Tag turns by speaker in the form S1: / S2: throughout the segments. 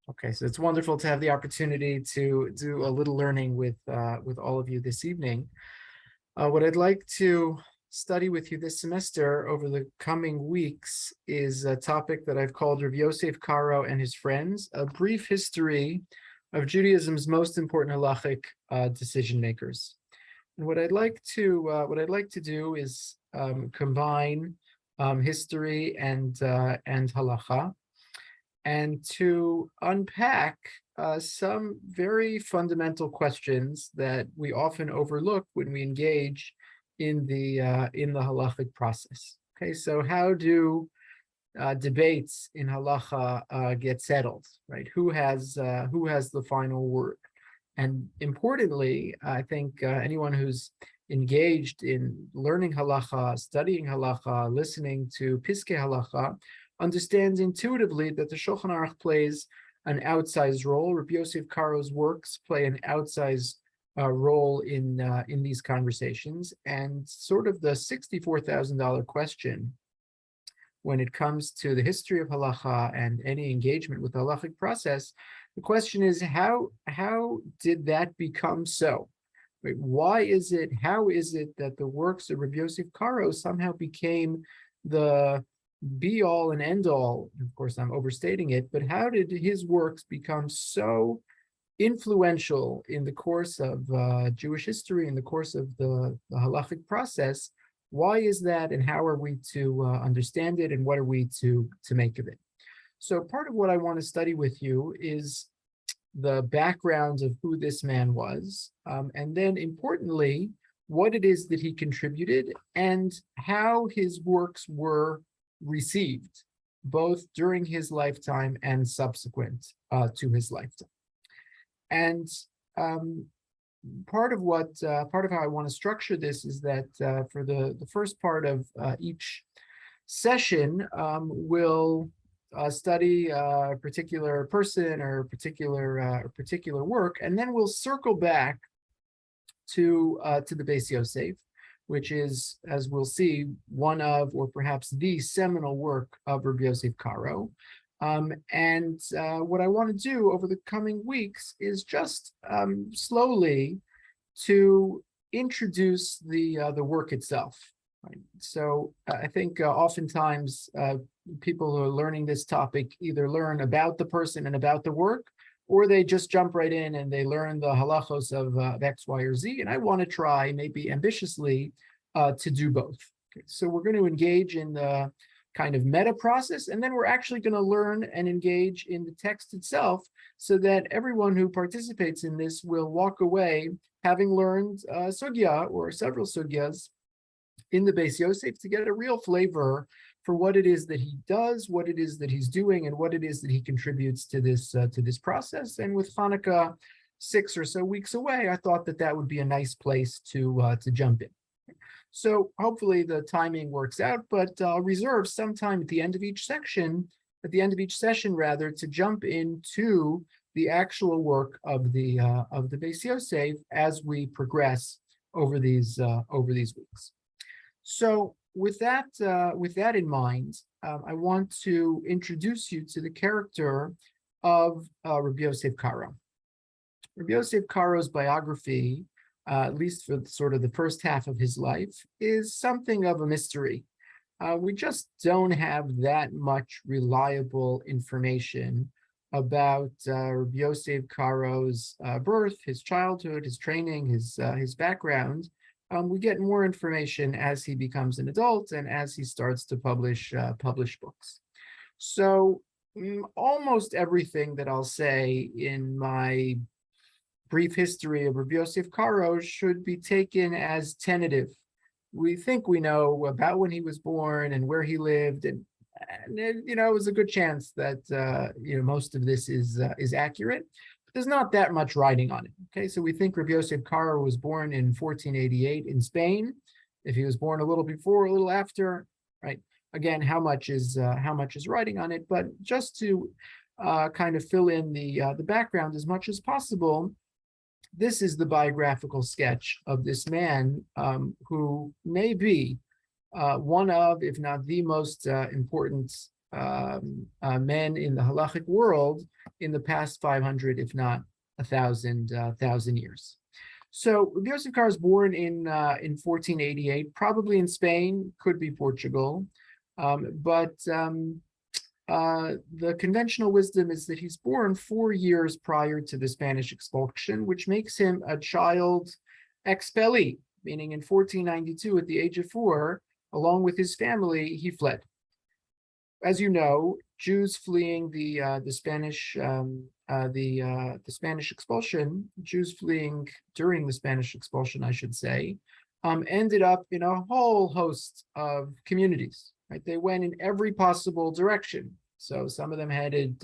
S1: Okay, so it's wonderful to have the opportunity to do a little learning with all of you this evening. What I'd like to study with you this semester over the coming weeks is a topic that I've called Rabbi Yosef, Karo, and his friends, a brief history of Judaism's most important Halakhic decision makers. And what I'd like to do is combine history and halacha, and to unpack some very fundamental questions that we often overlook when we engage in the halachic process. Okay, so how do debates in halacha get settled? Right? Who has the final word? And importantly, I think anyone who's engaged in learning halacha, studying halacha, listening to piskei halacha, understands intuitively that the Shulchan Aruch plays an outsized role. Rabbi Yosef Karo's works play an outsized role in these conversations. And sort of the $64,000 question when it comes to the history of halacha and any engagement with the halachic process, the question is how did that become so? Right? Why is it? How is it that the works of Rabbi Yosef Karo somehow became the be all and end all? Of course, I'm overstating it, but how did his works become so influential in the course of Jewish history, in the course of the halachic process? Why is that, and how are we to understand it, and what are we to make of it? So part of what I want to study with you is the background of who this man was, and then importantly, what it is that he contributed and how his works were received, both during his lifetime and subsequent to his lifetime. And part of how I want to structure this is that for the first part of each session, we'll study a particular person or particular work, and then we'll circle back to the Beis Yosef, which is, as we'll see, one of, or perhaps the seminal work of Rabbi Yosef Karo. And what I want to do over the coming weeks is just slowly to introduce the work itself. Right? So I think oftentimes people who are learning this topic either learn about the person and about the work, or they just jump right in and they learn the halachos of X, Y, or Z. And I want to try, maybe ambitiously, to do both. Okay, so we're going to engage in the kind of meta process, and then we're actually going to learn and engage in the text itself, so that everyone who participates in this will walk away having learned sugya or several sugyas in the Beis Yosef to get a real flavor for what it is that he does, what it is that he's doing, and what it is that he contributes to this process. And with Hanukkah 6 or so weeks away, I thought that would be a nice place to jump in. So hopefully the timing works out, but I'll reserve some time at the end of each session, to jump into the actual work of the Beis Yosef as we progress over these weeks. So with that in mind, I want to introduce you to the character of Rabbi Yosef Karo. Rabbi Yosef Karo's biography, at least for sort of the first half of his life, is something of a mystery. We just don't have that much reliable information about Rabbi Yosef Karo's birth, his childhood, his training, his background. We get more information as he becomes an adult and as he starts to publish books. So almost everything that I'll say in my brief history of Rabbi Yosef Karo should be taken as tentative. We think we know about when he was born and where he lived, and it was a good chance that most of this is accurate. But there's not that much writing on it. Okay, so we think Rabbi Yosef Karo was born in 1488 in Spain. If he was born a little before, a little after, right? Again, how much is writing on it? But just to kind of fill in the background as much as possible, this is the biographical sketch of this man who may be one of, if not the most important men in the Halakhic world in the past 500, if not 1,000 years. So Yosef Karo was born in 1488, probably in Spain, could be Portugal, but the conventional wisdom is that he's born 4 years prior to the Spanish expulsion, which makes him a child expellee, meaning in 1492, at the age of 4, along with his family, he fled. As you know, Jews fleeing the Spanish expulsion, Jews fleeing during the Spanish expulsion, I should say, ended up in a whole host of communities. Right, they went in every possible direction. So some of them headed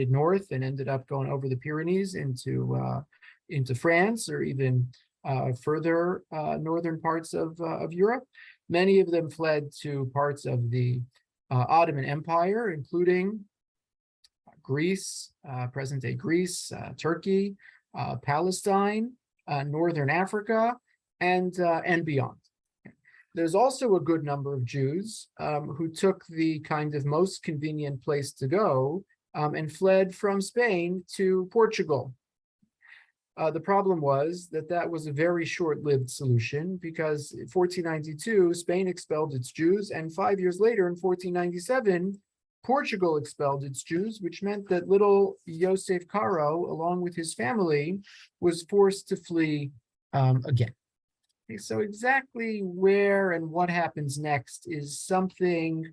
S1: north and ended up going over the Pyrenees into France, or even further northern parts of Europe. Many of them fled to parts of the Ottoman Empire, including Greece, present-day Greece, Turkey, Palestine, Northern Africa, and beyond. There's also a good number of Jews who took the kind of most convenient place to go and fled from Spain to Portugal. The problem was that was a very short-lived solution, because in 1492, Spain expelled its Jews, and 5 years later, in 1497, Portugal expelled its Jews, which meant that little Yosef Karo, along with his family, was forced to flee again. Okay, so exactly where and what happens next is something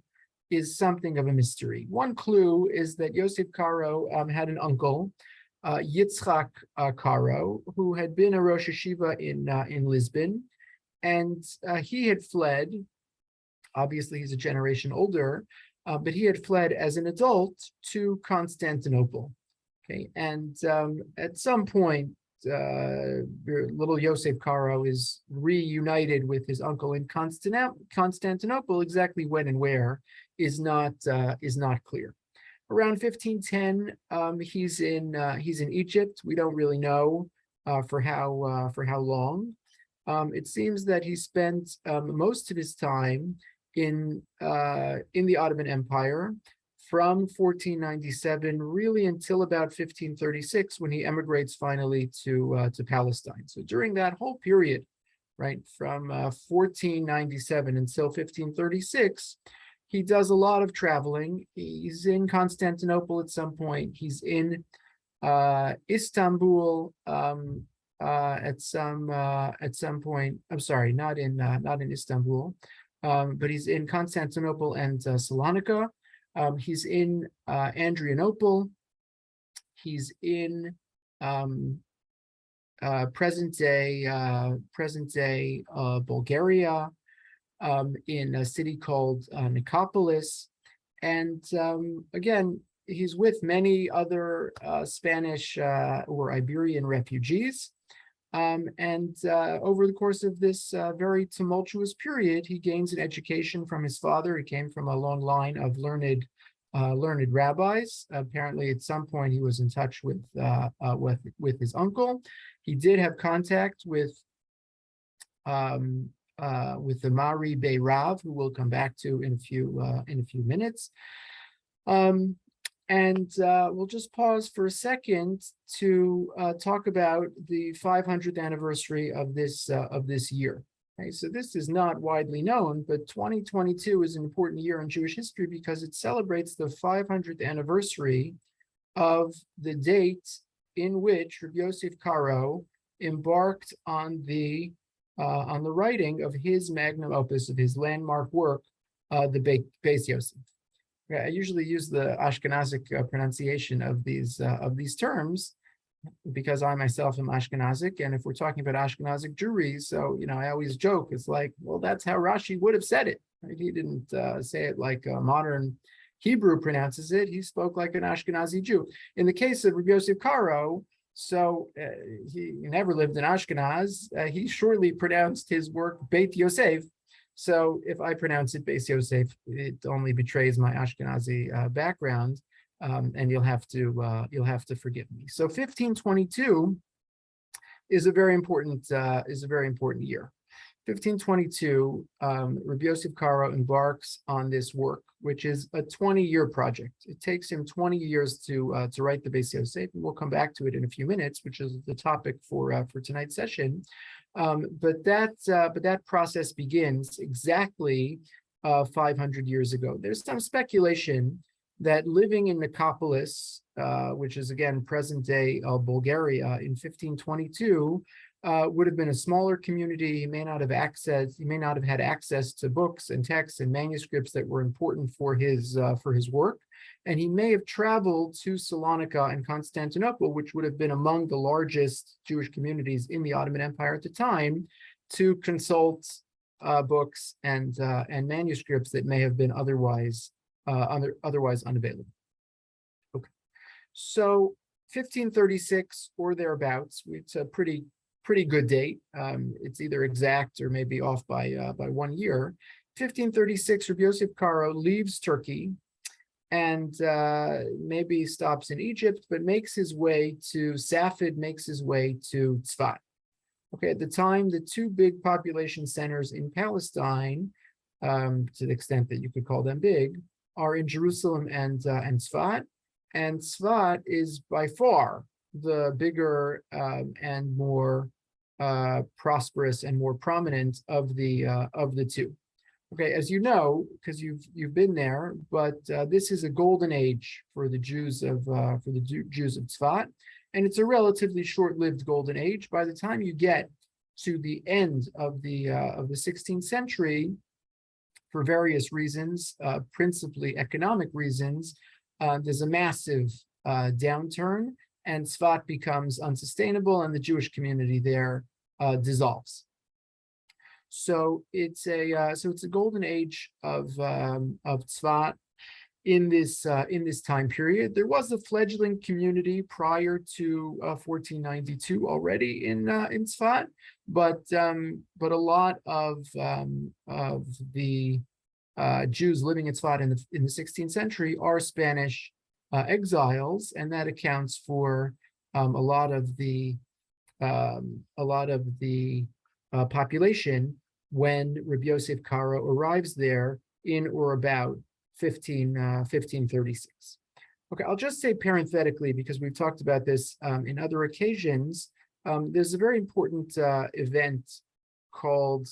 S1: of a mystery. One clue is that Yosef Karo had an uncle, Yitzchak Karo, who had been a Rosh Yeshiva in Lisbon, and he had fled. Obviously, he's a generation older, but he had fled as an adult to Constantinople. Okay, and at some point, little Yosef Karo is reunited with his uncle in Constantinople. Exactly when and where is not clear. Around 1510, he's in Egypt. We don't really know for how long. It seems that he spent most of his time in the Ottoman Empire from 1497 really until about 1536, when he emigrates finally to Palestine. So during that whole period, right, from 1497 until 1536, he does a lot of traveling. He's in Constantinople at some point. He's in Istanbul at some point. I'm sorry, not in Istanbul, but he's in Constantinople and Salonika. He's in Adrianople. He's in present day Bulgaria, in a city called Nicopolis, and again, he's with many other Spanish or Iberian refugees. And over the course of this very tumultuous period, he gains an education from his father. He came from a long line of learned rabbis. Apparently, at some point, he was in touch with his uncle. He did have contact with the Mari Bey Rav, who we'll come back to in a few minutes. And we'll just pause for a second to talk about the 500th anniversary of this year. Okay, so this is not widely known, but 2022 is an important year in Jewish history because it celebrates the 500th anniversary of the date in which Rabbi Yosef Karo embarked on the writing of his magnum opus, of his landmark work, the Beis Yosef. I usually use the Ashkenazic pronunciation of these terms because I myself am Ashkenazic, and if we're talking about Ashkenazic Jewry, so I always joke, it's like, well, that's how Rashi would have said it. Right? He didn't say it like a modern Hebrew pronounces it. He spoke like an Ashkenazi Jew. In the case of Rabbi Yosef Karo, so he never lived in Ashkenaz. He shortly pronounced his work Beit Yosef. So if I pronounce it Beis Yosef, it only betrays my Ashkenazi background, and you'll have to forgive me. So 1522 is a very important year. 1522, Rabbi Yosef Karo embarks on this work, which is a 20-year project. It takes him 20 years to write the Beis Yosef, and we'll come back to it in a few minutes, which is the topic for tonight's session. But that process begins exactly 500 years ago. There's some speculation that living in Nicopolis, which is again present-day Bulgaria, in 1522. Would have been a smaller community. He may not have had access to books and texts and manuscripts that were important for his work, and he may have traveled to Salonika and Constantinople, which would have been among the largest Jewish communities in the Ottoman Empire at the time, to consult books and manuscripts that may have been otherwise unavailable. Okay, so 1536 or thereabouts. It's a pretty good date. It's either exact or maybe off by 1 year. 1536, Rabbi Yosef Karo leaves Turkey and maybe stops in Egypt, but makes his way to Safed, makes his way to Tzfat. Okay, at the time, the two big population centers in Palestine, to the extent that you could call them big, are in Jerusalem and Tzfat. And Tzfat is by far the bigger and more prosperous and more prominent of the two. Okay, as you know, because you've been there, but this is a golden age for the Jews of Tzfat, and it's a relatively short-lived golden age. By the time you get to the end of the 16th century, for various reasons, principally economic reasons, there's a massive downturn, and Tzfat becomes unsustainable, and the Jewish community there dissolves. So it's a golden age of Tzfat in this time period. There was a fledgling community prior to 1492 already in Tzfat, but a lot of the Jews living in Tzfat in the 16th century are Spanish exiles, and that accounts for a lot of the population when Rabbi Yosef Karo arrives there in or about 1536. Okay, I'll just say parenthetically, because we've talked about this in other occasions, there's a very important event called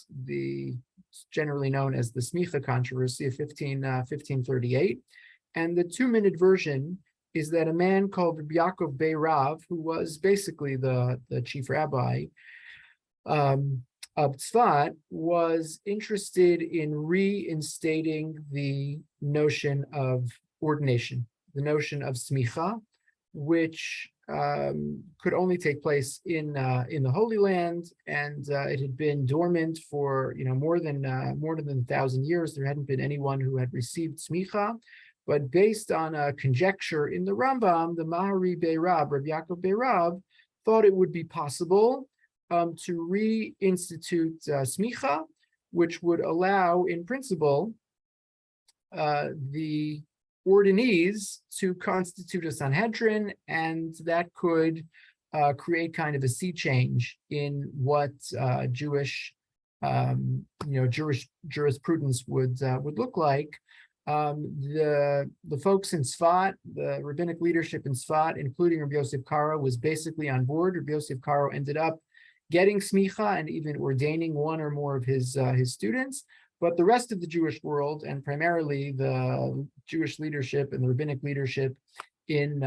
S1: generally known as the Smicha controversy of 1538. And the 2-minute version is that a man called Rabbi Yaakov Bey Rav, who was basically the chief rabbi of Tzfat, was interested in reinstating the notion of ordination, the notion of smicha, which could only take place in the Holy Land, and it had been dormant for more than 1,000 years. There hadn't been anyone who had received smicha. But based on a conjecture in the Rambam, the Mahari Bey Rab, Rabbi Yaakov Bey Rab, thought it would be possible to reinstitute smicha, which would allow, in principle, the ordinees to constitute a Sanhedrin, and that could create kind of a sea change in what Jewish jurisprudence would look like. The folks in Tzfat, the rabbinic leadership in Tzfat, including Rabbi Yosef Karo, was basically on board. Rabbi Yosef Karo ended up getting smicha and even ordaining one or more of his students. But the rest of the Jewish world, and primarily the Jewish leadership and the rabbinic leadership in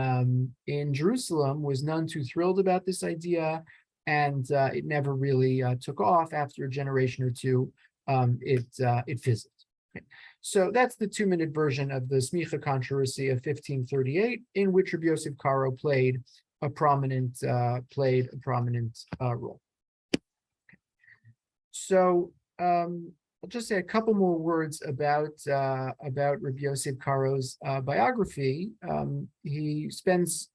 S1: Jerusalem, was none too thrilled about this idea, and it never really took off. After a generation or two, it fizzled. Okay. So that's the 2-minute version of the Smicha controversy of 1538, in which Rabbi Yosef Karo played a prominent role. Okay. So I'll just say a couple more words about Rabbi Yosef Karo's biography. He spends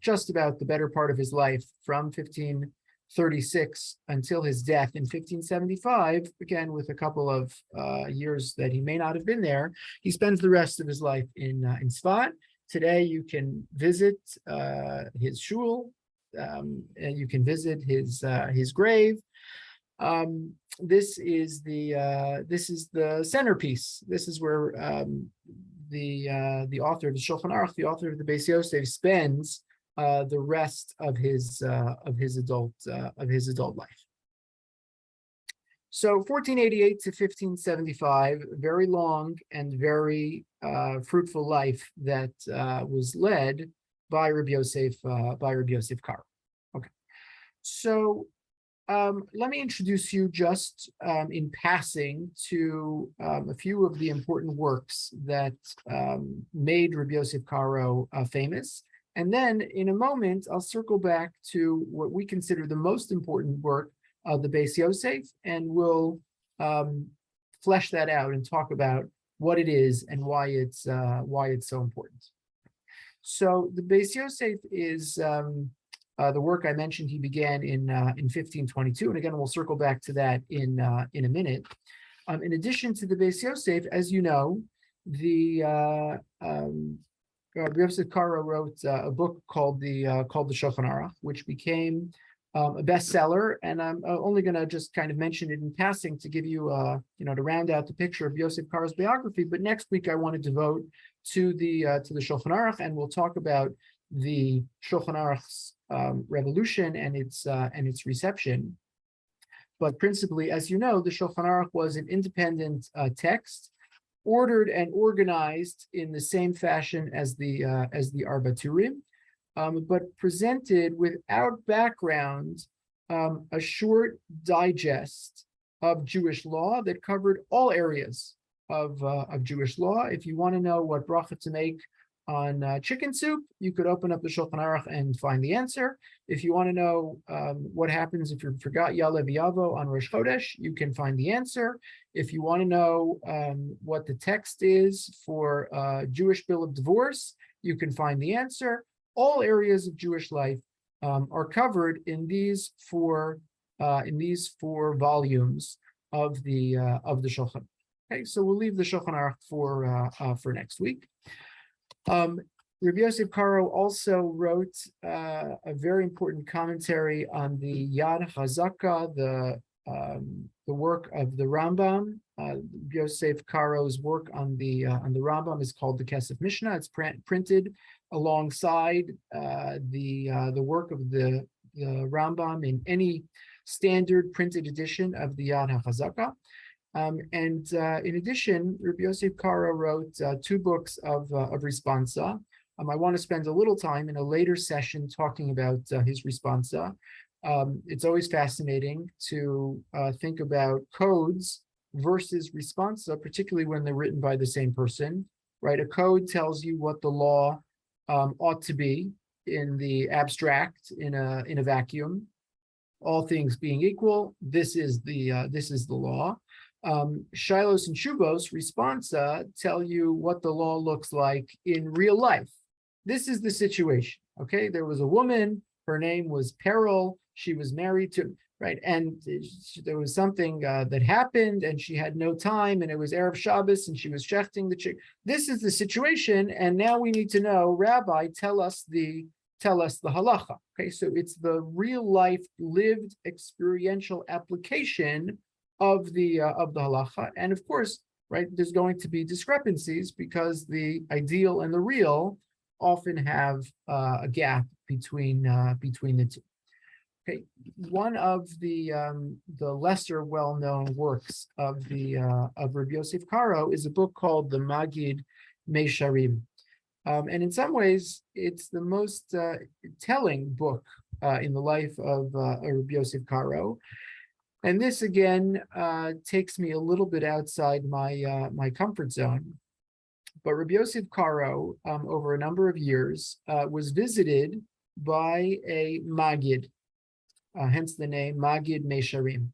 S1: just about the better part of his life from 1536 until his death in 1575, again with a couple of years that he may not have been there. He spends the rest of his life in Tzfat. Today you can visit his shul, and you can visit his grave. This is the centerpiece. This is where the author of the Shulchan Aruch, the author of the Beis Yosef, spends the rest of his adult life. So 1488 to 1575, very long and very fruitful life that was led by Rabbi Yosef Karo. Okay, so let me introduce you just in passing to a few of the important works that made Rabbi Yosef Karo famous. And then in a moment, I'll circle back to what we consider the most important work of the Beis Yosef, and we'll flesh that out and talk about what it is and why it's so important. So the Beis Yosef is the work I mentioned he began in 1522, and again we'll circle back to that in a minute. In addition to the Beis Yosef, as you know, the Rabbi Yosef Karo wrote a book called the Shulchan Aruch, which became a bestseller, and I'm only going to just kind of mention it in passing to give you, to round out the picture of Yosef Karo's biography. But next week I want to devote to the Shulchan Aruch, and we'll talk about the Shulchan Aruch's revolution and its reception. But principally, as you know, the Shulchan Aruch was an independent text, ordered and organized in the same fashion as the Arba Turim, but presented without background a short digest of Jewish law that covered all areas of Jewish law. If you want to know what bracha to make on chicken soup, you could open up the Shulchan Aruch and find the answer. If you want to know what happens if you forgot Yalev Yavo on Rosh Chodesh, you can find the answer. If you want to know what the text is for Jewish bill of divorce, you can find the answer. All areas of Jewish life are covered in these four volumes of the Shulchan. Okay, so we'll leave the Shulchan Aruch for next week. Rabbi Yosef Karo also wrote a very important commentary on the Yad Chazaka, the work of the Rambam. Yosef Karo's work on the Rambam is called the Kesef Mishnah. It's printed alongside the work of the Rambam in any standard printed edition of the Yad HaChazaka. In addition, Rabbi Yosef Karo wrote two books of responsa. I want to spend a little time in a later session talking about his responsa. It's always fascinating to think about codes versus responsa, particularly when they're written by the same person, right? A code tells you what the law ought to be in the abstract, in a vacuum. All things being equal, this is the law. Shilos and Shubos, responsa, tell you what the law looks like in real life. This is the situation, okay? There was a woman, her name was Peril, she was married to, right? And there was something that happened and she had no time and it was Erev Shabbos and she was shechting the chick. This is the situation, and now we need to know, Rabbi, tell us the halacha, okay? So it's the real life, lived, experiential application of the halacha. And of course, right, there's going to be discrepancies because the ideal and the real often have a gap between the two. Okay, one of the lesser well-known works of Rabbi Yosef Karo is a book called the Magid Meisharim, and in some ways it's the most telling book in the life of Rabbi Yosef Karo. And this again takes me a little bit outside my comfort zone. But Rabbi Yosef Karo, over a number of years, was visited by a Magid, hence the name Magid Meisharim.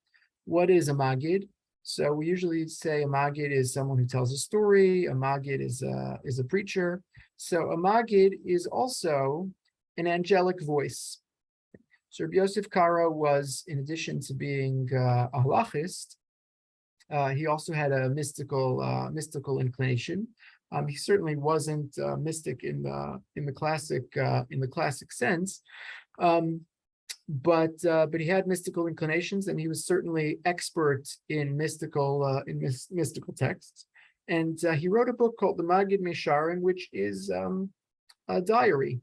S1: What is a Magid? So we usually say a Magid is someone who tells a story. A Magid is a preacher. So a Magid is also an angelic voice. So Rabbi Yosef Karo was, in addition to being a halachist, he also had a mystical inclination. He certainly wasn't mystic in the classic sense, but he had mystical inclinations, and he was certainly expert in mystical texts. And he wrote a book called the Magid Mesharim, which is a diary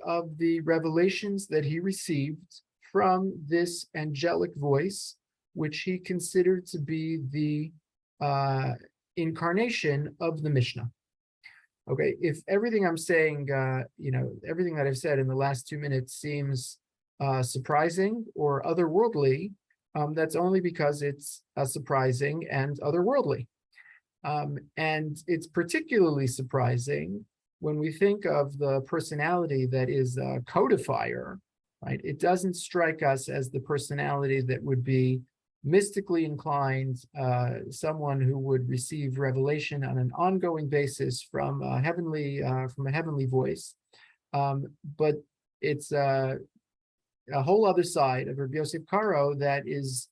S1: of the revelations that he received from this angelic voice, which he considered to be the incarnation of the Mishnah. Okay, if everything I'm saying, everything that I've said in the last 2 minutes seems surprising or otherworldly, that's only because it's surprising and otherworldly. And it's particularly surprising when we think of the personality that is a codifier, right? It doesn't strike us as the personality that would be mystically inclined, someone who would receive revelation on an ongoing basis from a heavenly voice. But it's a whole other side of Rabbi Yosef Karo that is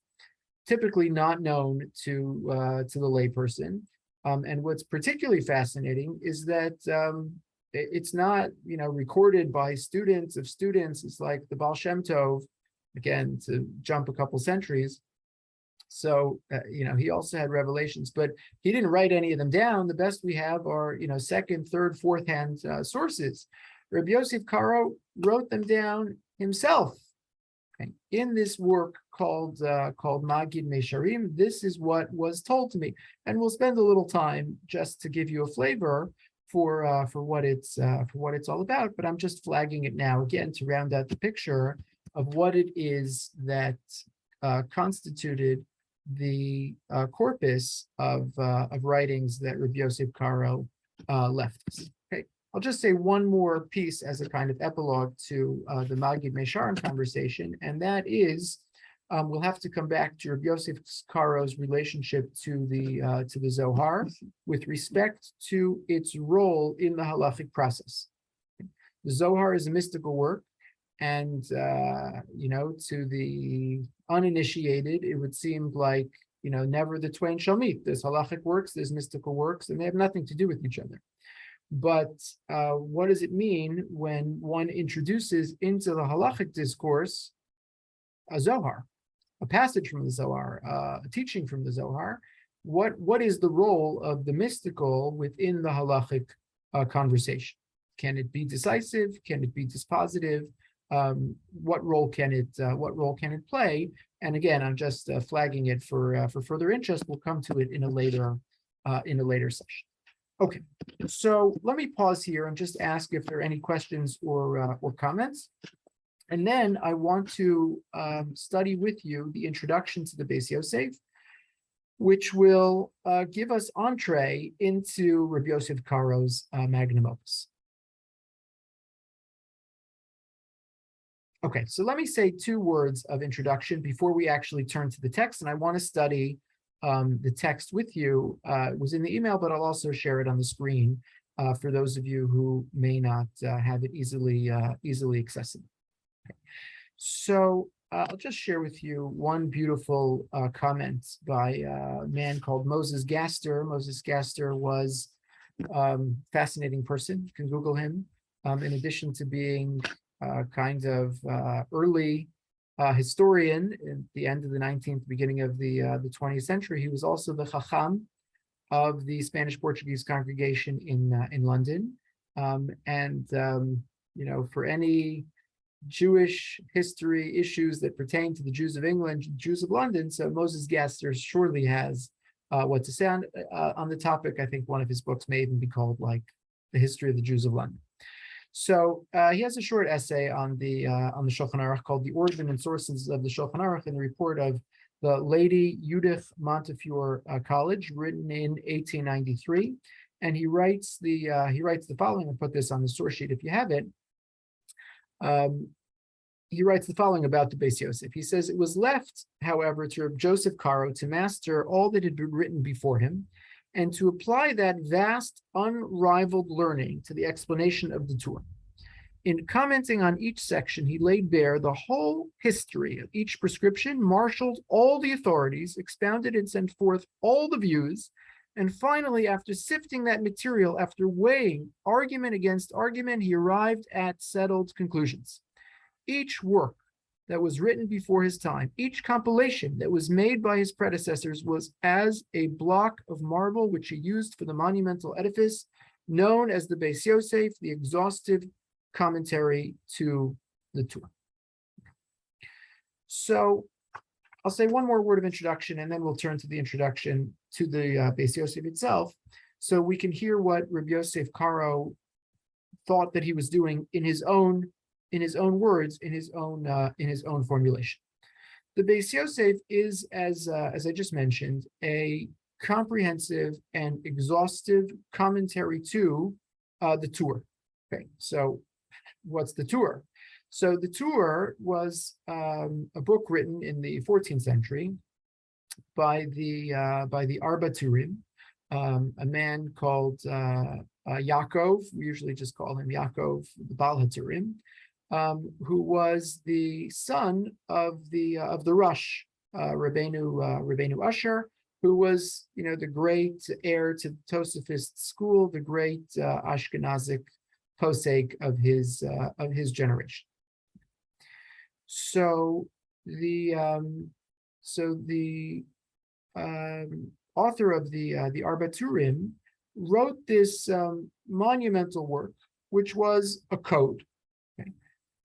S1: typically not known to the layperson. And what's particularly fascinating is that it's not, recorded by students of students. It's like the Baal Shem Tov, again, to jump a couple centuries. So, he also had revelations, but he didn't write any of them down. The best we have are, second, third, fourth hand sources. Rabbi Yosef Karo wrote them down himself. Okay. In this work called Magid Mesharim, this is what was told to me, and we'll spend a little time just to give you a flavor for what it's all about. But I'm just flagging it now again to round out the picture of what it is that constituted the corpus of writings that Rabbi Yosef Karo left us. Okay. I'll just say one more piece as a kind of epilogue to the Magid Mesharim conversation, and that is we'll have to come back to Rabbi Yosef Karo's relationship to the Zohar with respect to its role in the Halakhic process. The Zohar is a mystical work, and to the uninitiated, it would seem like never the twain shall meet. There's Halakhic works, there's mystical works, and they have nothing to do with each other. But what does it mean when one introduces into the Halakhic discourse a Zohar, a passage from the Zohar, a teaching from the Zohar? What is the role of the mystical within the Halakhic conversation? Can it be decisive? Can it be dispositive? What role can it play? And again, I'm just flagging it for further interest. We'll come to it in a later session. Okay, so let me pause here and just ask if there are any questions or comments. And then I want to study with you the introduction to the Beis Yosef, which will give us entree into Rabbi Yosef Karo's magnum opus. Okay, so let me say 2 words of introduction before we actually turn to the text, and I want to study the text with you. It was in the email, but I'll also share it on the screen for those of you who may not have it easily accessible. Okay. So I'll just share with you one beautiful comment by a man called Moses Gaster. Moses Gaster was a fascinating person. You can Google him. In addition to being kind of early historian at the end of the 19th, beginning of the 20th century, he was also the Chacham of the Spanish-Portuguese congregation in London. For any Jewish history issues that pertain to the Jews of England, Jews of London, so Moses Gaster surely has what to say on the topic. I think one of his books may even be called like The History of the Jews of London. So he has a short essay on the Shulchan Aruch called "The Origin and Sources of the Shulchan Aruch" in the report of the Lady Judith Montefiore College, written in 1893, and he writes the following. I'll put this on the source sheet if you have it. He writes the following about the Beis Yosef. He says, "It was left, however, to Rabbi Joseph Karo to master all that had been written before him, and to apply that vast, unrivaled learning to the explanation of the Torah. In commenting on each section, he laid bare the whole history of each prescription, marshaled all the authorities, expounded and sent forth all the views, and finally, after sifting that material, after weighing argument against argument, he arrived at settled conclusions. each work that was written before his time, each compilation that was made by his predecessors was as a block of marble which he used for the monumental edifice known as the Beis Yosef, the exhaustive commentary to the Torah. So I'll say one more word of introduction, and then we'll turn to the introduction to the Beis Yosef itself, so we can hear what Rabbi Yosef Karo thought that he was doing in his own words, in his own formulation. The Beis Yosef is, as I just mentioned, a comprehensive and exhaustive commentary to the Torah. Okay, so what's the Torah? So the Torah was a book written in the 14th century by the Arba Turim, a man called Yaakov. We usually just call him Yaakov, the Baal HaTurim, who was the son of the Rosh, Rabbeinu Usher, who was, the great heir to the Tosafist school, the great Ashkenazic posek of his generation. So the author of the Arba Turim wrote this monumental work, which was a code. Okay?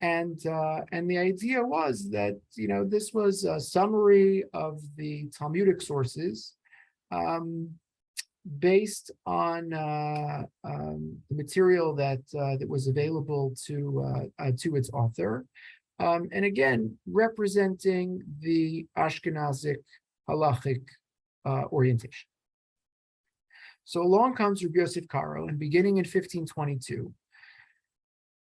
S1: And the idea was that this was a summary of the Talmudic sources based on the material that was available to its author, and again representing the Ashkenazic Halakhic orientation. So along comes Rabbi Yosef Karo, and beginning in 1522,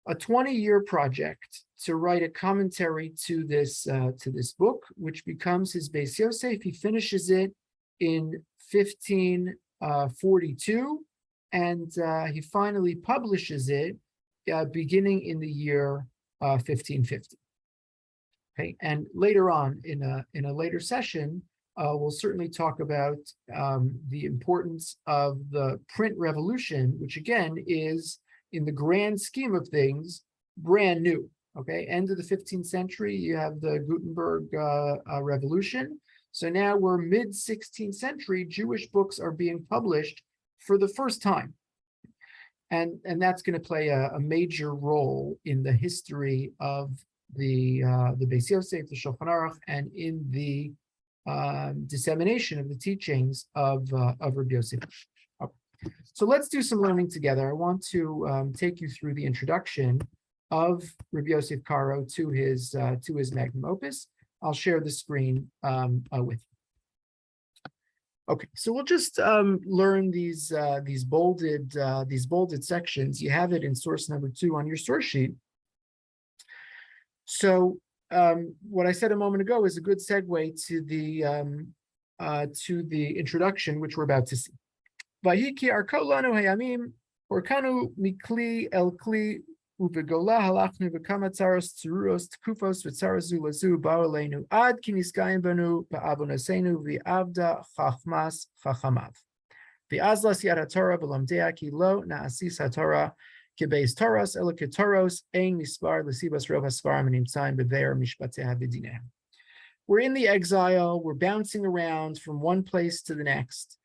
S1: a 20-year project to write a commentary to this book, which becomes his Beis Yosef. He finishes it in 1542, and he finally publishes it beginning in the year 1550. Okay, and later on in a later session, we'll certainly talk about the importance of the print revolution, which again is, in the grand scheme of things, brand new. Okay, end of the 15th century, you have the Gutenberg revolution. So now we're mid-16th century, Jewish books are being published for the first time. And that's going to play a major role in the history of the Beis Yosef, the Shulchan Aruch, and in the dissemination of the teachings of Rabbi Yosef. Okay. So let's do some learning together. I want to take you through the introduction of Rabbi Yosef Karo to his magnum opus. I'll share the screen with you. Okay, so we'll just learn these bolded sections. You have it in source number 2 on your source sheet. So what I said a moment ago is a good segue to the introduction, which we're about to see. Vayiki arkolanu hayamim orkanu mikli el kli uvegola halachnu v'kama tzaros tzuros tkufos v'tzaros zulazu ba'aleinu ad kiniskayim banu ba'avonasenu v'avda chachmas chachamav v'azlas yad haTorah v'lamdea ki lo na'asis haTorah Kibeis Toros, Elikatoros, Ein Mispar, Lesibas Rov Hasvarim, and Imtzaim Bever Mishpateha B'Dineh. We're in the exile, we're bouncing around from one place to the next,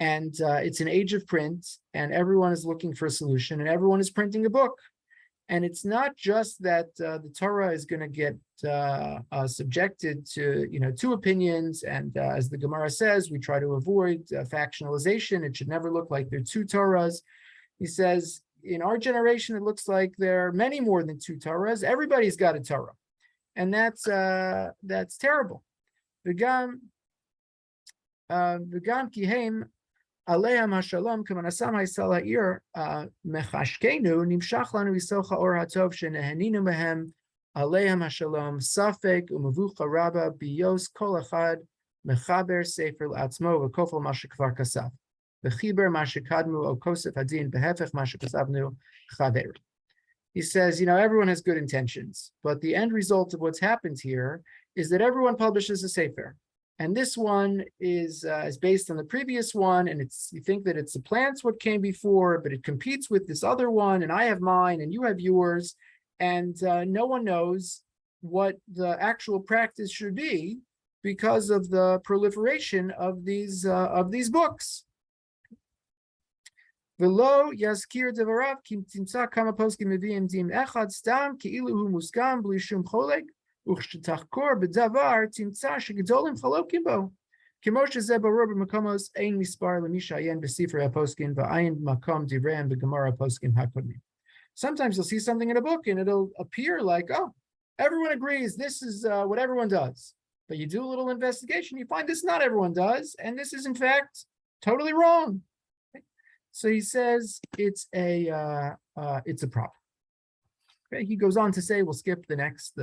S1: and it's an age of print, and everyone is looking for a solution, and everyone is printing a book. And it's not just that the Torah is going to get subjected to two opinions, and as the Gemara says, we try to avoid factionalization. It should never look like there are two Torahs. He says, in our generation, it looks like there are many more than two Torahs. Everybody's got a Torah, and that's terrible. V'gam kihem aleim hashalom k'manasam ha'isal ha'ir mechashkenu nimshach lanu yisol ha'or ha'tov sheneheninu mehem aleim hashalom safek u'mavucha rabba biyos kol echad mechaber sefer l'atzmo v'kofel mashikvar kasav. He says, everyone has good intentions, but the end result of what's happened here is that everyone publishes a sefer, and this one is based on the previous one, and you think that it supplants what came before, but it competes with this other one, and I have mine, and you have yours, and no one knows what the actual practice should be because of the proliferation of these books. V'lo yazkir devarav kim timtza kama poskim meviim dim echad stam keilu hu muskam bli shum cholek uchshetachkor b'davar timtza shegedolim chalokim bo kimo shezeh baror b'makomos ein mispar lemisha ayin b'sifrei haposkim v'ayin makom divreim b'gemara poskim hakodmim. Sometimes you'll see something in a book and it'll appear like, oh, everyone agrees this is what everyone does. But you do a little investigation, you find this not everyone does, and this is in fact totally wrong. So he says it's a problem. Okay, he goes on to say, we'll skip the next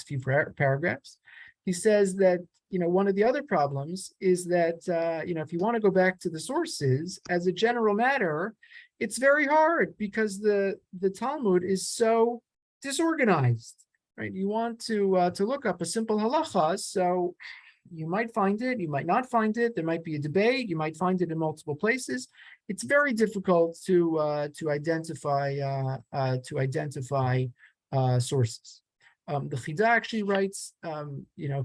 S1: few paragraphs. He says that one of the other problems is that if you want to go back to the sources, as a general matter, it's very hard because the Talmud is so disorganized. Right? You want to look up a simple halacha, so you might find it, you might not find it. There might be a debate. You might find it in multiple places. It's very difficult to identify sources. The Chida actually writes, a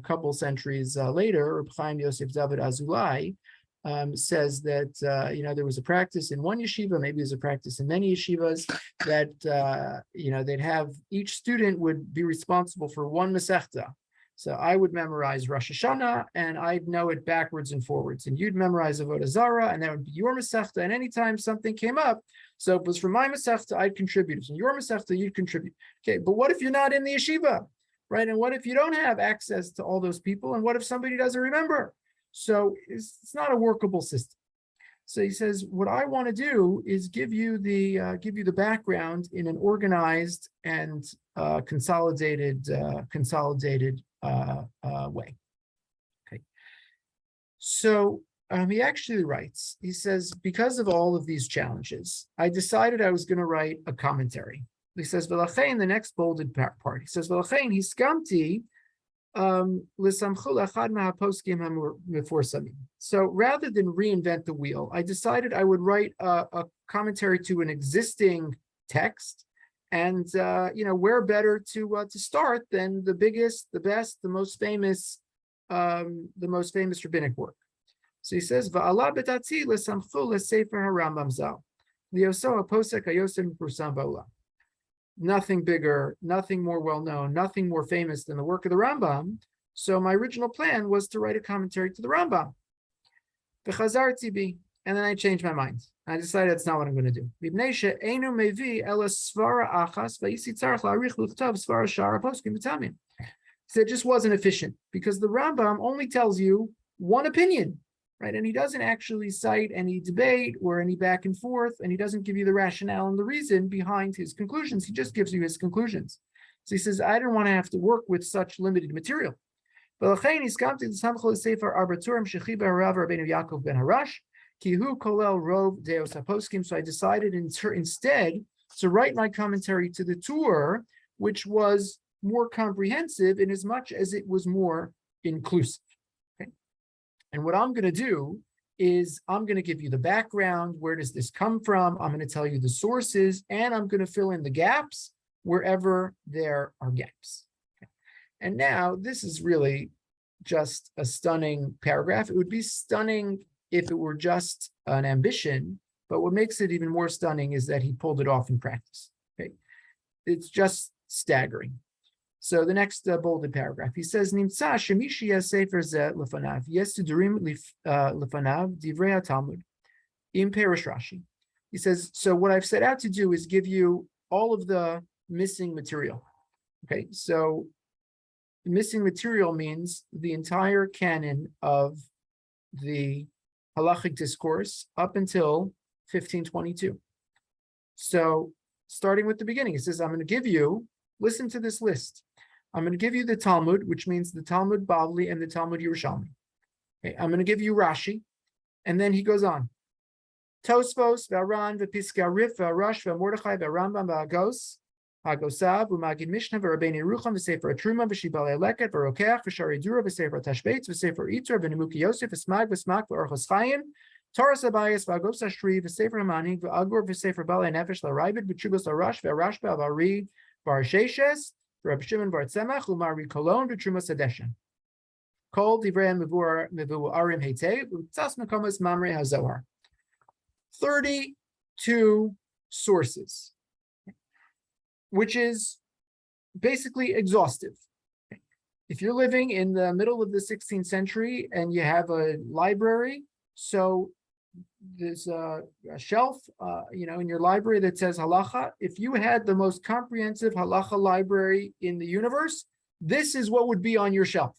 S1: couple centuries later, Rabbi Chaim Yosef David Azulai says that there was a practice in one yeshiva, maybe there's a practice in many yeshivas, that they'd have each student would be responsible for one masechta. So I would memorize Rosh Hashanah and I'd know it backwards and forwards, and you'd memorize Avodah Zarah, and that would be your masechta. And anytime something came up, so if it was from my masechta, I'd contribute. So your masechta, you'd contribute. Okay, but what if you're not in the yeshiva, right? And what if you don't have access to all those people? And what if somebody doesn't remember? So it's not a workable system. So he says, what I want to do is give you the background in an organized and consolidated way. Okay. So he actually writes. He says, because of all of these challenges, I decided I was going to write a commentary. He says, "V'lachein," the next bolded part. He says, "V'lachein hiskamti." So rather than reinvent the wheel, I decided I would write a commentary to an existing text, and where better to start than the biggest, the best, the most famous rabbinic work. So he says, "Va'ala betatzi lesamchu lesefer harambam zal liyoso haposek hayosem purusam ba'olam." Nothing bigger, nothing more well-known, nothing more famous than the work of the Rambam. So my original plan was to write a commentary to the Rambam. V'chazarti bi, and then I changed my mind. I decided that's not what I'm going to do. So it just wasn't efficient because the Rambam only tells you one opinion. Right, and he doesn't actually cite any debate or any back and forth, and he doesn't give you the rationale and the reason behind his conclusions. He just gives you his conclusions. So he says, I don't want to have to work with such limited material. So I decided instead to write my commentary to the Torah, which was more comprehensive in as much as it was more inclusive. And what I'm going to do is I'm going to give you the background. Where does this come from? I'm going to tell you the sources, and I'm going to fill in the gaps wherever there are gaps. Okay. And now this is really just a stunning paragraph. It would be stunning if it were just an ambition, but what makes it even more stunning is that he pulled it off in practice. Okay. It's just staggering. So the next bolded paragraph, he says, "Nimtza shemishi sefer ze lefanav yestudurim lefanav divrei Talmud im perish Rashi." He says, so what I've set out to do is give you all of the missing material. Okay, so missing material means the entire canon of the Halakhic discourse up until 1522. So starting with the beginning, he says, I'm going to give you, listen to this list. I'm going to give you the Talmud, which means the Talmud Bavli and the Talmud Yerushalmi. Okay, I'm going to give you Rashi, and then he goes on. Tosfos, V'Aran, V'Piskei Rif, V'Arash, V'Mordechai, V'Rambam, V'Agos, Hagosav, V'Magid Mishnah, V'Rabbeinu Yerucham, V'Sefer Truma, V'Shibale Leket, V'Rokeach, V'Shari Dura, V'Sefer Tashbeitz, V'Sefer Itra, V'Nimuki Yosef, V'Smag, V'Orchos Chayim, Taras Abayas, V'Agos Ashri, V'Sefer Hamani, V'Agur, V'Sefer Bale Nefesh, L'Raibid, V'Chugos L'Arash, V'Arash, V'Avari, V'Arsheshes, Rabbi Shimon bar Tzemach umari kolon v'trumas hadeshen. Kol divrei mevuarim heitev u'tzas mekomas mamrei hazohar. 32 sources, which is basically exhaustive. If you're living in the middle of the 16th century and you have a library, so there's a shelf, in your library that says halacha. If you had the most comprehensive halacha library in the universe, this is what would be on your shelf.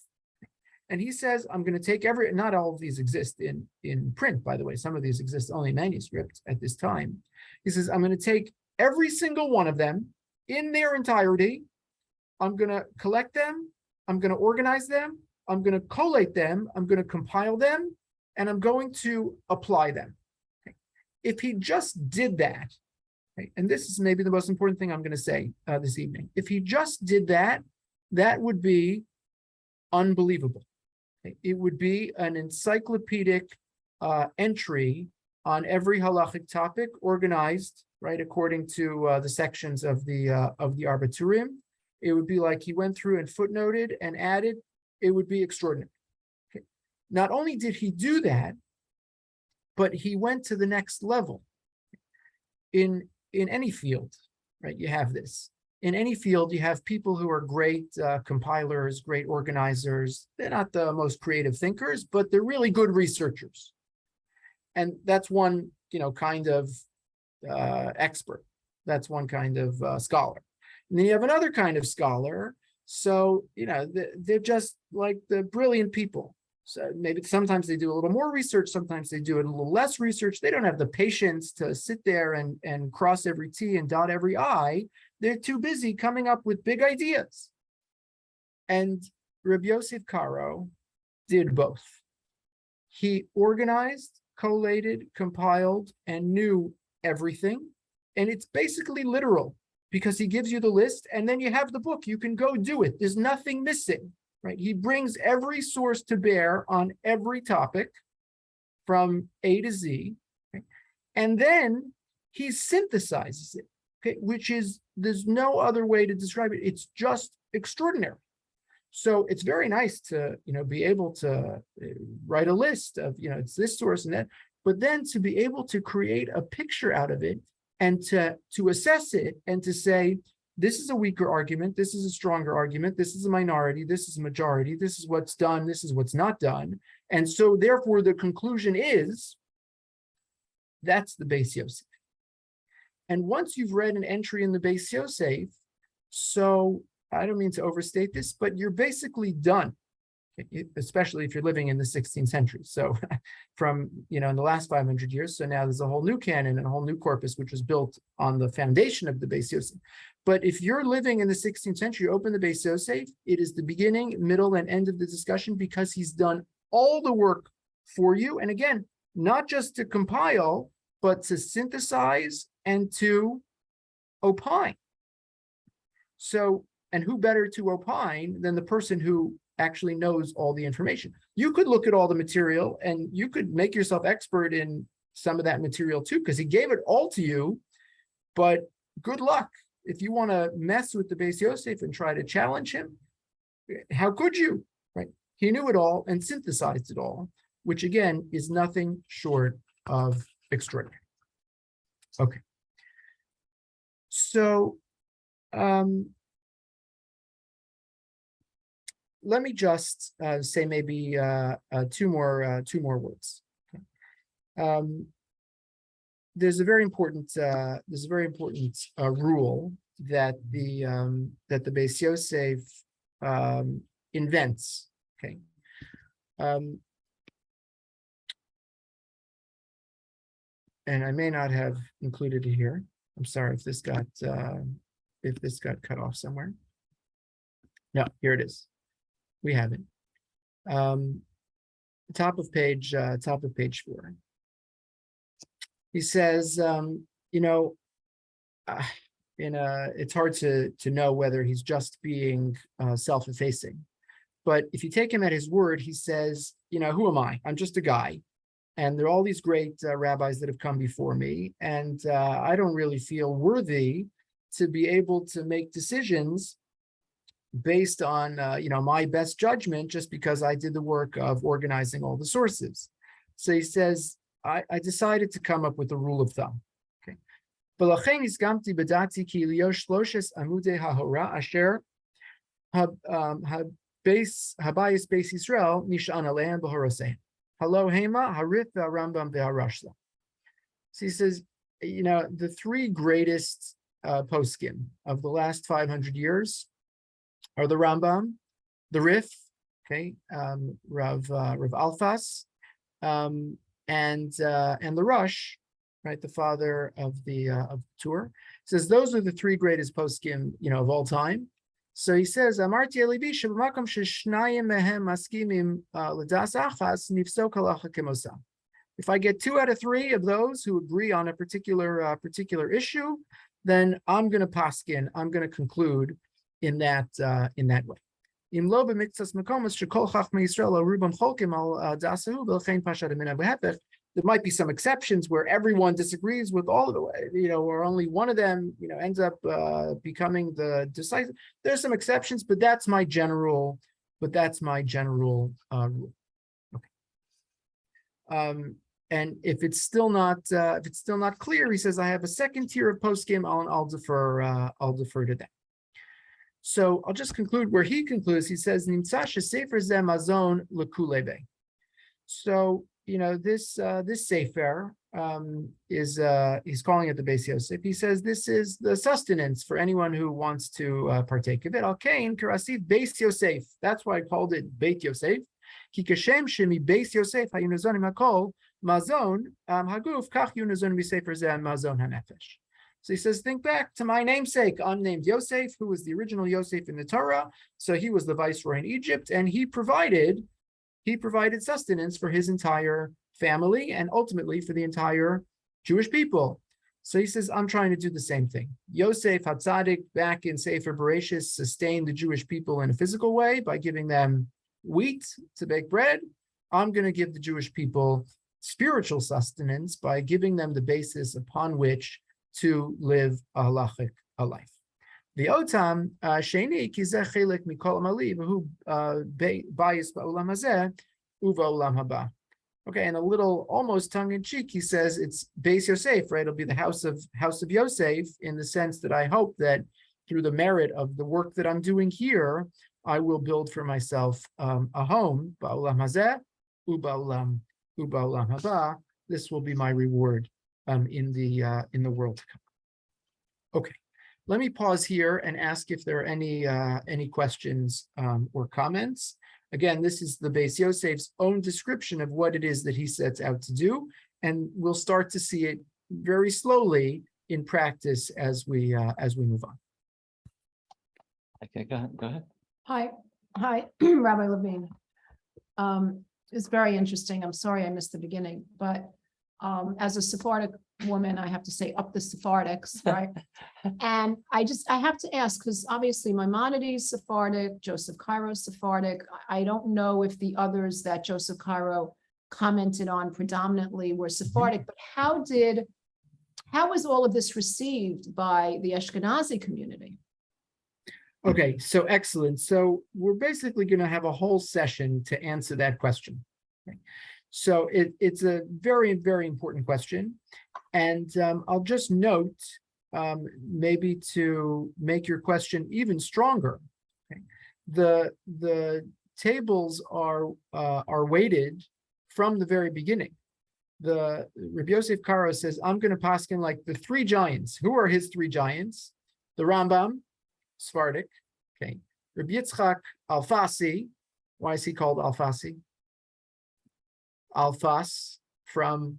S1: And he says, I'm going to take not all of these exist in print, by the way. Some of these exist only in manuscript at this time. He says, I'm going to take every single one of them in their entirety. I'm going to collect them. I'm going to organize them. I'm going to collate them. I'm going to compile them. And I'm going to apply them. Okay. If he just did that, okay, and this is maybe the most important thing I'm going to say this evening. If he just did that, that would be unbelievable. Okay. It would be an encyclopedic entry on every halakhic topic, organized right according to the sections of the Arbiturium. It would be like he went through and footnoted and added. It would be extraordinary. Okay. Not only did he do that, but he went to the next level. In any field, right? You have this. In any field, you have people who are great compilers, great organizers. They're not the most creative thinkers, but they're really good researchers. And that's one, kind of expert. That's one kind of scholar. And then you have another kind of scholar. So, they're just like the brilliant people. So maybe sometimes they do a little more research, sometimes they do a little less research. They don't have the patience to sit there and cross every T and dot every I. They're too busy coming up with big ideas. And Rabbi Yosef Karo did both. He organized, collated, compiled, and knew everything. And it's basically literal, because he gives you the list and then you have the book. You can go do it. There's nothing missing, right? He brings every source to bear on every topic from A to Z. Okay? And then he synthesizes it, okay? Which is, there's no other way to describe it. It's just extraordinary. So it's very nice to, be able to write a list of, it's this source and that, but then to be able to create a picture out of it and to assess it and to say, this is a weaker argument, this is a stronger argument, this is a minority, this is a majority, this is what's done, this is what's not done. And so therefore the conclusion is, that's the Beis Yosef. And once you've read an entry in the Beis Yosef, so I don't mean to overstate this, but you're basically done, especially if you're living in the 16th century. So from, in the last 500 years, so now there's a whole new canon and a whole new corpus, which was built on the foundation of the Beis Yosef. But if you're living in the 16th century, you open the Beis Yosef, it is the beginning, middle, and end of the discussion, because he's done all the work for you. And again, not just to compile, but to synthesize and to opine. So, and who better to opine than the person who actually knows all the information? You could look at all the material and you could make yourself expert in some of that material too, because he gave it all to you. But good luck if you want to mess with the Beis Yosef and try to challenge him. How could you? Right? He knew it all and synthesized it all, which again is nothing short of extraordinary. Okay. So let me just say maybe two more words. Okay. There's a very important rule that the Beis Yosef invents. Okay. And I may not have included it here. I'm sorry if this got cut off somewhere. No, here it is. We have it. Top of page 4. He says, it's hard to know whether he's just being self-effacing, but if you take him at his word, he says, who am I? I'm just a guy, and there are all these great rabbis that have come before me, and I don't really feel worthy to be able to make decisions based on my best judgment, just because I did the work of organizing all the sources. So he says, I decided to come up with a rule of thumb. Okay. ולכן הסכמתי בדעתי כי להיות 3 עמודי ההוראה אשר הבייס בייס ישראל נשען עליהם בהורותיהם. הלא המה הר"ף והרמב"ם והרש"י. So he says, the 3 greatest poskim of the last 500 years are the Rambam, the Rif, okay, Rav Alfas, and the Rush, right, the father of the Tur. Says those are the 3 greatest poskim, of all time. So he says, Amarti Levi sheb'makom sheshnayim mehem maskimim l'das achas nifsok halacha kemosam. If I get 2 out of 3 of those who agree on a particular issue, then I'm going to paskin, I'm going to conclude in that way. Im lo b'miktzas makomos shekol chachmei Yisrael rubam cholkim al dasahu v'lechein pashad mina v'hefech. There might be some exceptions where everyone disagrees with all of the way, or only one of them, ends up becoming the decisive. There's some exceptions, but that's my general rule. Okay. And if it's still not clear, he says I have a second tier of poskim. I'll defer to that. So I'll just conclude where he concludes. He says Nimtzah sefer zeh mazon lekulebe. So this sefer is he's calling it the Beis Yosef. He says this is the sustenance for anyone who wants to partake of it. Al kain karasiv Beis Yosef. That's why I called it Beit Yosef. Ki kashem shemi Beis Yosef hayunazonim hakol mazon haguf kach yunazonim b'sefer zeh mazon hanefesh. So he says, think back to my namesake, unnamed Yosef, who was the original Yosef in the Torah. So he was the viceroy in Egypt, and he provided sustenance for his entire family and ultimately for the entire Jewish people. So he says, I'm trying to do the same thing. Yosef Hatzadik, back in Sefer Bereshis, sustained the Jewish people in a physical way by giving them wheat to bake bread. I'm going to give the Jewish people spiritual sustenance by giving them the basis upon which to live a halakhic life. The otam sheni ki zeh chelek mikol amali v'hu bayis ba'olam hazeh u'va'olam haba. Okay, and a little almost tongue-in-cheek, he says it's Beis Yosef, right? It'll be the house of Yosef, in the sense that I hope that through the merit of the work that I'm doing here, I will build for myself a home. Ba'olam hazeh u'ba'olam haba. This will be my reward in the world to come. Okay, let me pause here and ask if there are any questions or comments. Again, this is the Beis Yosef's own description of what it is that he sets out to do, and we'll start to see it very slowly in practice as we move on.
S2: Okay, go ahead.
S3: Hi, Rabbi Levine. It's very interesting. I'm sorry I missed the beginning, but as a Sephardic woman, I have to say up the Sephardics, right? And I have to ask, because obviously Maimonides is Sephardic, Joseph Karo is Sephardic. I don't know if the others that Joseph Karo commented on predominantly were Sephardic, but how was all of this received by the Ashkenazi community?
S1: Okay, so excellent. So we're basically going to have a whole session to answer that question. Okay. So it's a very, very important question. And I'll just note, maybe to make your question even stronger, okay, the tables are weighted from the very beginning. The Rabbi Yosef Karo says, I'm going to paskin like the 3 giants. Who are his 3 giants? The Rambam, Sephardic, okay. Rabbi Yitzchak Alfasi. Why is he called Alfasi? Alfas from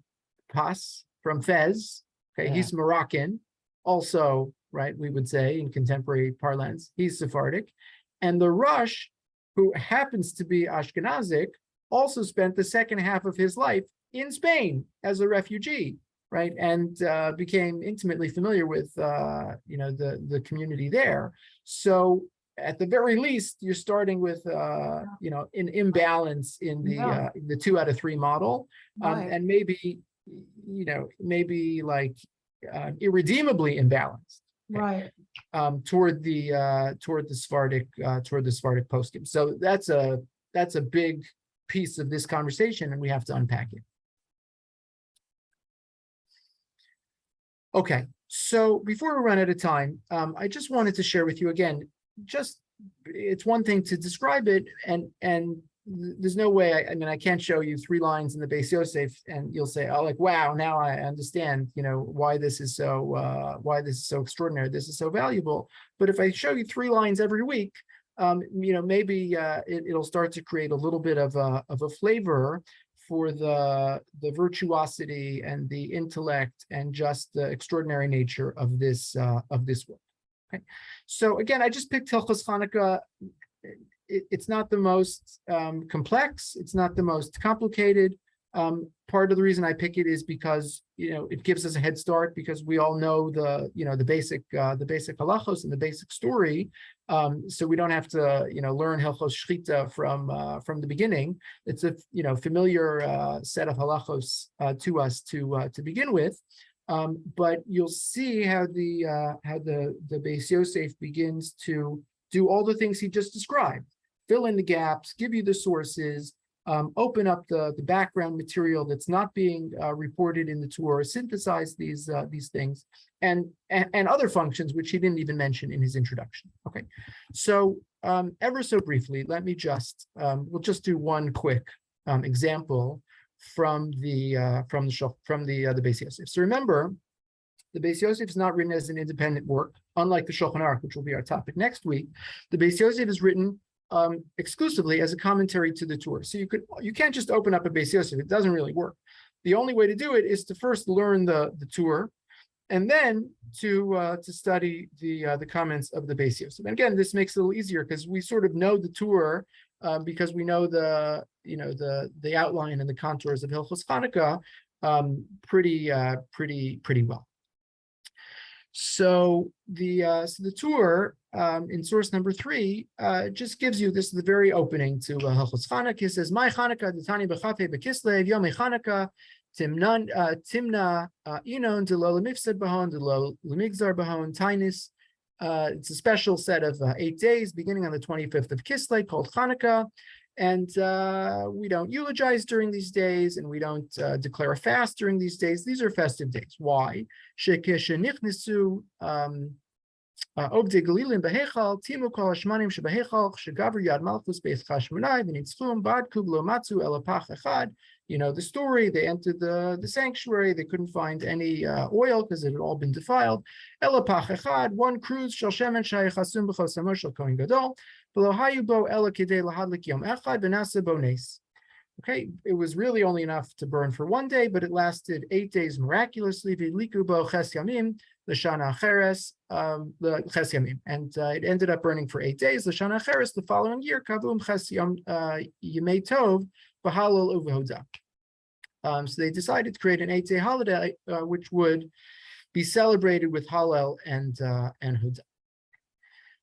S1: Fez. Okay, yeah. He's Moroccan. Also, right, we would say in contemporary parlance, he's Sephardic. And the Rush, who happens to be Ashkenazic, also spent the second half of his life in Spain as a refugee, right? And became intimately familiar with the community there. So at the very least, you're starting with an imbalance in the 2 out of 3 model, right. And maybe like irredeemably imbalanced,
S3: Right.
S1: toward the Sephardic poskim. So that's a big piece of this conversation, and we have to unpack it. Okay, so before we run out of time, I just wanted to share with you again, it's one thing to describe it, and there's no way, I can't show you 3 lines in the Beis Yosef and you'll say, oh, like, wow, now I understand, why this is so extraordinary, this is so valuable. But if I show you 3 lines every week, maybe it'll start to create a little bit of a flavor for the virtuosity and the intellect and just the extraordinary nature of this work. Okay, so again, I just picked Hilchos Chanukah. It's not the most complex. It's not the most complicated. Part of the reason I pick it is because it gives us a head start, because we all know the basic halachos and the basic story. So we don't have to learn Hilchos Shchita from the beginning. It's a familiar set of halachos to us to begin with. But you'll see how the Beis Yosef begins to do all the things he just described. Fill in the gaps, give you the sources, open up the background material that's not being reported in the Torah, synthesize these things, and other functions which he didn't even mention in his introduction. Okay, so ever so briefly, let me we'll just do one quick example from the Beis Yosef. So remember, the Beis Yosef is not written as an independent work, unlike the Shulchan Aruch, which will be our topic next week. The Beis Yosef is written exclusively as a commentary to the Torah. So you can't just open up a Beis Yosef. It doesn't really work. The only way to do it is to first learn the Torah, and then to study the comments of the Beis Yosef. And again, this makes it a little easier because we sort of know the Torah because we know the outline and the contours of Hilchos Chanukah pretty well. So the Torah in source number 3 just gives you, this is the very opening to Hilchos Chanukah. It says, "My Chanukah d'tani b'chafei b'kislev yomei Chanukah timna inon delo lemifsed bahon delo lemigzar bahon tainis." It's a special set of 8 days beginning on the 25th of Kislev called Chanukah. And we don't eulogize during these days, and we don't declare a fast during these days. These are festive days. Why? Obde Galilim behechal, timu kol hashmanim shebehechal, shegavru yad malchus beis chashmonai, v'nitzchum bad kublo matzu elapach echad. You know the story. They entered the sanctuary. They couldn't find any oil because it had all been defiled. Elapach echad, one cruse shel shemen shayachasum b'chosamo shel kohen gadol. Okay, it was really only enough to burn for 1 day, but it lasted 8 days miraculously. And it ended up burning for 8 days. The following year, so they decided to create an 8-day holiday, which would be celebrated with Hallel and Huda.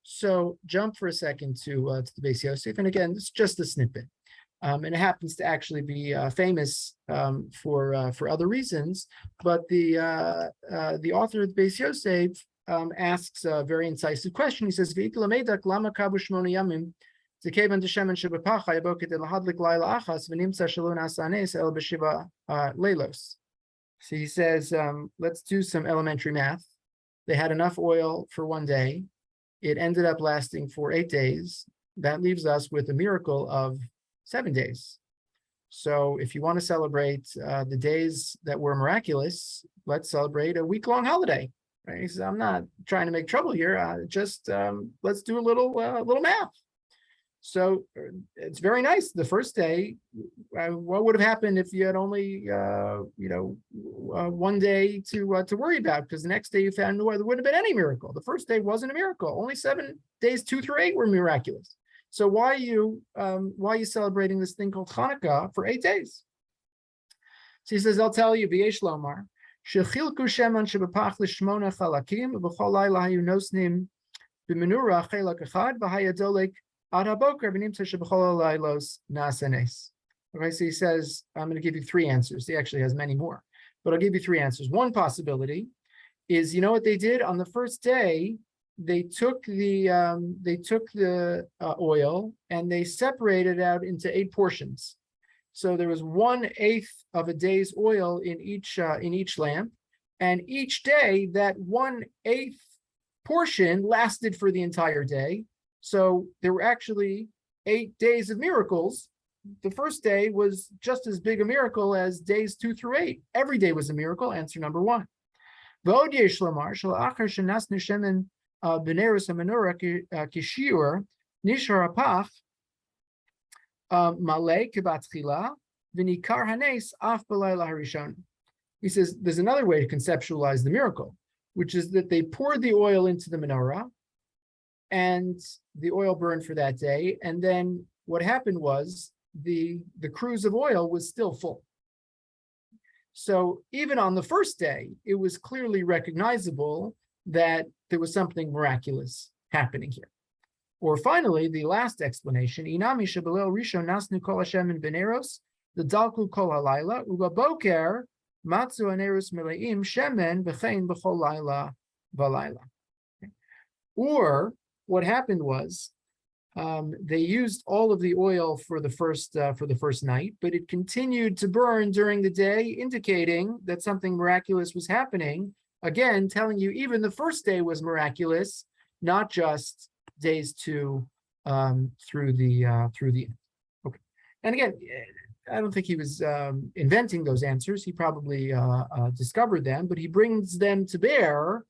S1: So jump for a second to the Beis Yosef, and again, it's just a snippet, and it happens to actually be famous for other reasons. But the author of the Beis Yosef asks a very incisive question. He says, "So he says, let's do some elementary math. They had enough oil for 1 day. It ended up lasting for 8 days. That leaves us with a miracle of 7 days. So if you want to celebrate the days that were miraculous, let's celebrate a week-long holiday." Right? He says, "I'm not trying to make trouble here. Let's do a little math." So it's very nice. The first day, what would have happened if you had only 1 day to worry about? Because the next day you found there wouldn't have been any miracle. The first day wasn't a miracle. Only 7 days, 2 through 8, were miraculous. So why are you celebrating this thing called Hanukkah for 8 days? So he says, "I'll tell you, V'yesh lomar shechilku sheman shebapach l'shmona chalakim v'chol layla hayu nosnim b'menura chelak echad v'hayadolek." Okay, so he says, I'm going to give you 3 answers. He actually has many more, but I'll give you 3 answers. One possibility is, you know what they did on the first day? They took the oil and they separated it out into 8 portions. So there was 1/8 of a day's oil in each lamp, and each day that 1/8 portion lasted for the entire day. So there were actually 8 days of miracles. The first day was just as big a miracle as days 2 through 8. Every day was a miracle. Answer number 1. V'od yesh lomar shela'achar shenasnu shemen b'nerus hamenorah kishiur nishar hapach malei kebatchila v'nikar hanes af b'layla harishon. He says there's another way to conceptualize the miracle, which is that they poured the oil into the menorah, and the oil burned for that day. And then what happened was the cruse of oil was still full. So even on the first day, it was clearly recognizable that there was something miraculous happening here. Or finally, the last explanation, Inami shebelel rishon nasnu kol Hashem in beneros, the dalku kol halayla, ubaboker matzu anerus meleim shemen b'chein b'chol layla v'layla. Or what happened was they used all of the oil for the first night, but it continued to burn during the day, indicating that something miraculous was happening. Again, telling you even the first day was miraculous, not just days 2 through the end. Okay, and again, I don't think he was inventing those answers. He probably discovered them, but he brings them to bear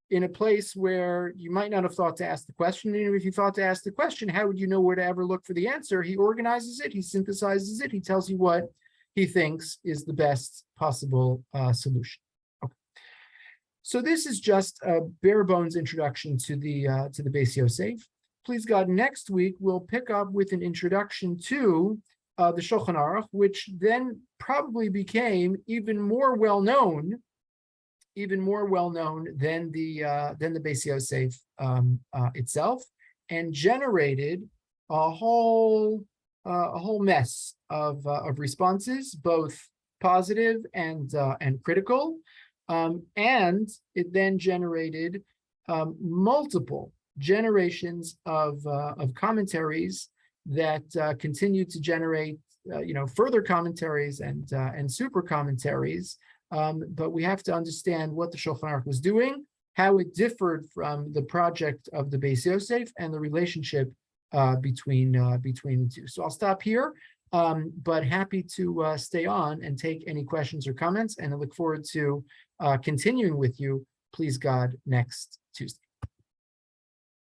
S1: in a place where you might not have thought to ask the question. And if you thought to ask the question, how would you know where to ever look for the answer? He organizes it, he synthesizes it, he tells you what he thinks is the best possible solution. Okay. So this is just a bare bones introduction to the Beis Yosef. Please God, next week we'll pick up with an introduction to the Shulchan Aruch, which then probably became even more well known than the Beis Yosef itself, and generated a whole mess of responses, both positive and critical, and it then generated multiple generations of commentaries that continue to generate further commentaries and super commentaries. But we have to understand what the Shulchan Aruch was doing, how it differed from the project of the Beis Yosef, and the relationship between the two. So I'll stop here, but happy to stay on and take any questions or comments, and I look forward to continuing with you, please God, next Tuesday.